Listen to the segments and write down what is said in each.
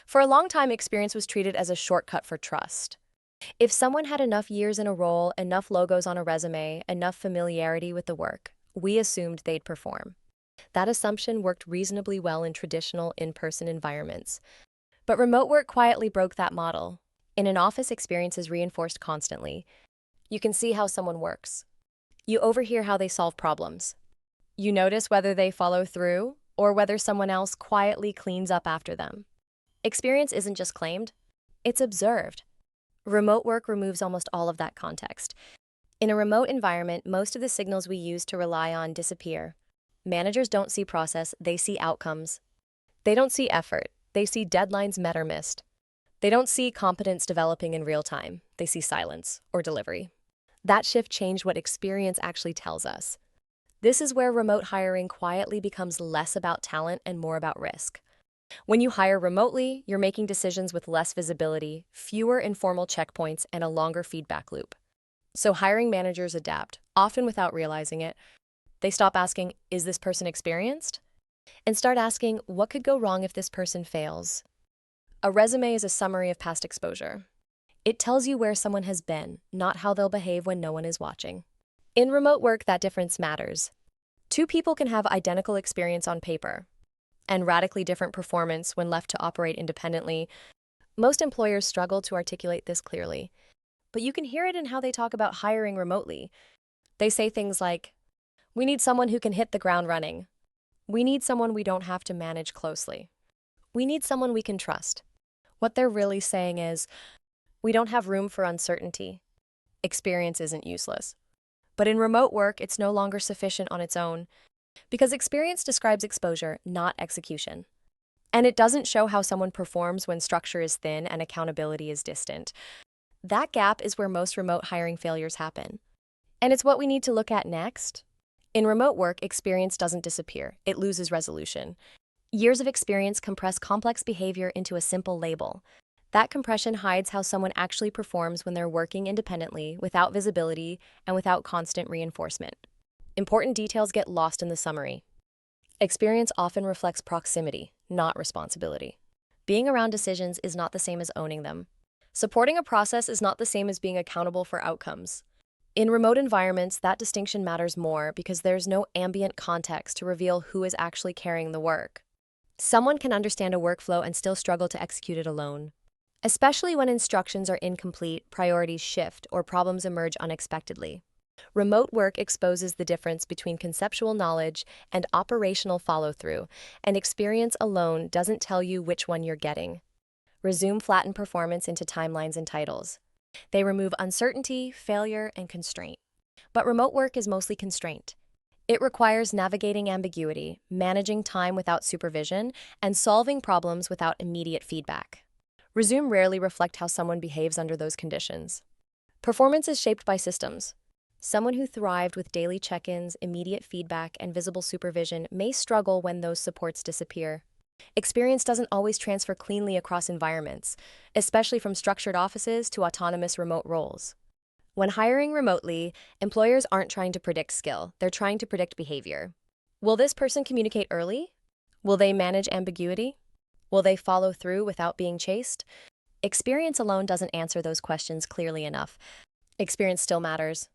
For a long time, experience was treated as a shortcut for trust. If someone had enough years in a role, enough logos on a resume, enough familiarity with the work, we assumed they'd perform. That assumption worked reasonably well in traditional in-person environments. But remote work quietly broke that model. In an office, experience is reinforced constantly. You can see how someone works. You overhear how they solve problems. You notice whether they follow through or whether someone else quietly cleans up after them. Experience isn't just claimed, it's observed. Remote work removes almost all of that context. In a remote environment, most of the signals we use to rely on disappear. Managers don't see process, they see outcomes. They don't see effort, they see deadlines met or missed. They don't see competence developing in real time, they see silence or delivery. That shift changed what experience actually tells us. This is where remote hiring quietly becomes less about talent and more about risk. When you hire remotely, you're making decisions with less visibility, fewer informal checkpoints, and a longer feedback loop. So hiring managers adapt, often without realizing it. They stop asking, is this person experienced? And start asking, what could go wrong if this person fails? A resume is a summary of past exposure. It tells you where someone has been, not how they'll behave when no one is watching. In remote work, that difference matters. Two people can have identical experience on paper and radically different performance when left to operate independently. Most employers struggle to articulate this clearly, but you can hear it in how they talk about hiring remotely. They say things like, we need someone who can hit the ground running. We need someone we don't have to manage closely. We need someone we can trust. What they're really saying is, we don't have room for uncertainty. Experience isn't useless. But in remote work, it's no longer sufficient on its own, because experience describes exposure, not execution. And it doesn't show how someone performs when structure is thin and accountability is distant. That gap is where most remote hiring failures happen. And it's what we need to look at next. In remote work, experience doesn't disappear, it loses resolution. Years of experience compress complex behavior into a simple label. That compression hides how someone actually performs when they're working independently, without visibility, and without constant reinforcement. Important details get lost in the summary. Experience often reflects proximity, not responsibility. Being around decisions is not the same as owning them. Supporting a process is not the same as being accountable for outcomes. In remote environments, that distinction matters more because there's no ambient context to reveal who is actually carrying the work. Someone can understand a workflow and still struggle to execute it alone. Especially when instructions are incomplete, priorities shift, or problems emerge unexpectedly. Remote work exposes the difference between conceptual knowledge and operational follow-through, and experience alone doesn't tell you which one you're getting. Resume flatten performance into timelines and titles. They remove uncertainty, failure, and constraint. But remote work is mostly constraint. It requires navigating ambiguity, managing time without supervision, and solving problems without immediate feedback. Resume rarely reflect how someone behaves under those conditions. Performance is shaped by systems. Someone who thrived with daily check-ins, immediate feedback, and visible supervision may struggle when those supports disappear. Experience doesn't always transfer cleanly across environments, especially from structured offices to autonomous remote roles. When hiring remotely, employers aren't trying to predict skill, they're trying to predict behavior. Will this person communicate early? Will they manage ambiguity? Will they follow through without being chased? Experience alone doesn't answer those questions clearly enough. Experience still matters.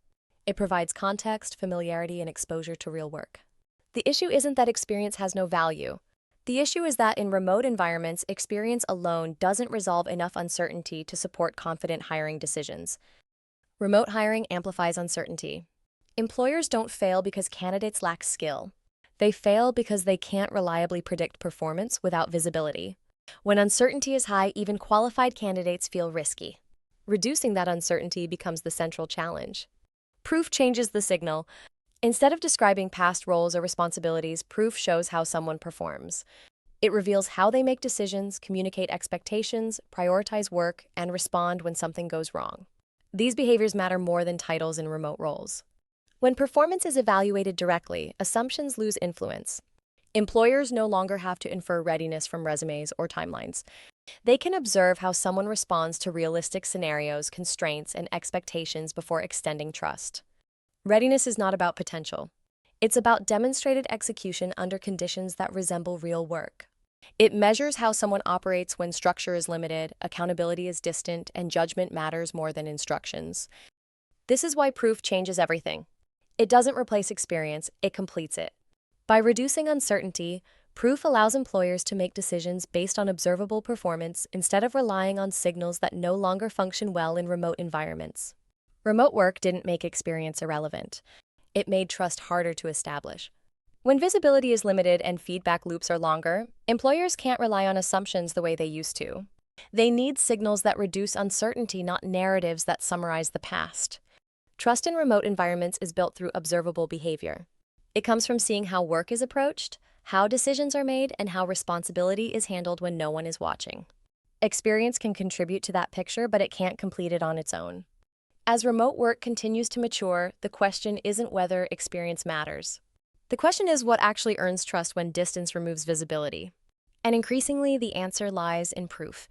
It provides context, familiarity, and exposure to real work. The issue isn't that experience has no value. The issue is that in remote environments, experience alone doesn't resolve enough uncertainty to support confident hiring decisions. Remote hiring amplifies uncertainty. Employers don't fail because candidates lack skill. They fail because they can't reliably predict performance without visibility. When uncertainty is high, even qualified candidates feel risky. Reducing that uncertainty becomes the central challenge. Proof changes the signal. Instead of describing past roles or responsibilities, proof shows how someone performs. It reveals how they make decisions, communicate expectations, prioritize work, and respond when something goes wrong. These behaviors matter more than titles in remote roles. When performance is evaluated directly, assumptions lose influence. Employers no longer have to infer readiness from resumes or timelines. They can observe how someone responds to realistic scenarios, constraints, and expectations before extending trust. Readiness is not about potential. It's about demonstrated execution under conditions that resemble real work. It measures how someone operates when structure is limited, accountability is distant, and judgment matters more than instructions. This is why proof changes everything. It doesn't replace experience, it completes it. By reducing uncertainty, proof allows employers to make decisions based on observable performance instead of relying on signals that no longer function well in remote environments. Remote work didn't make experience irrelevant. It made trust harder to establish. When visibility is limited and feedback loops are longer, employers can't rely on assumptions the way they used to. They need signals that reduce uncertainty, not narratives that summarize the past. Trust in remote environments is built through observable behavior. It comes from seeing how work is approached, how decisions are made, and how responsibility is handled when no one is watching. Experience can contribute to that picture, but it can't complete it on its own. As remote work continues to mature, the question isn't whether experience matters. The question is what actually earns trust when distance removes visibility. And increasingly, the answer lies in proof.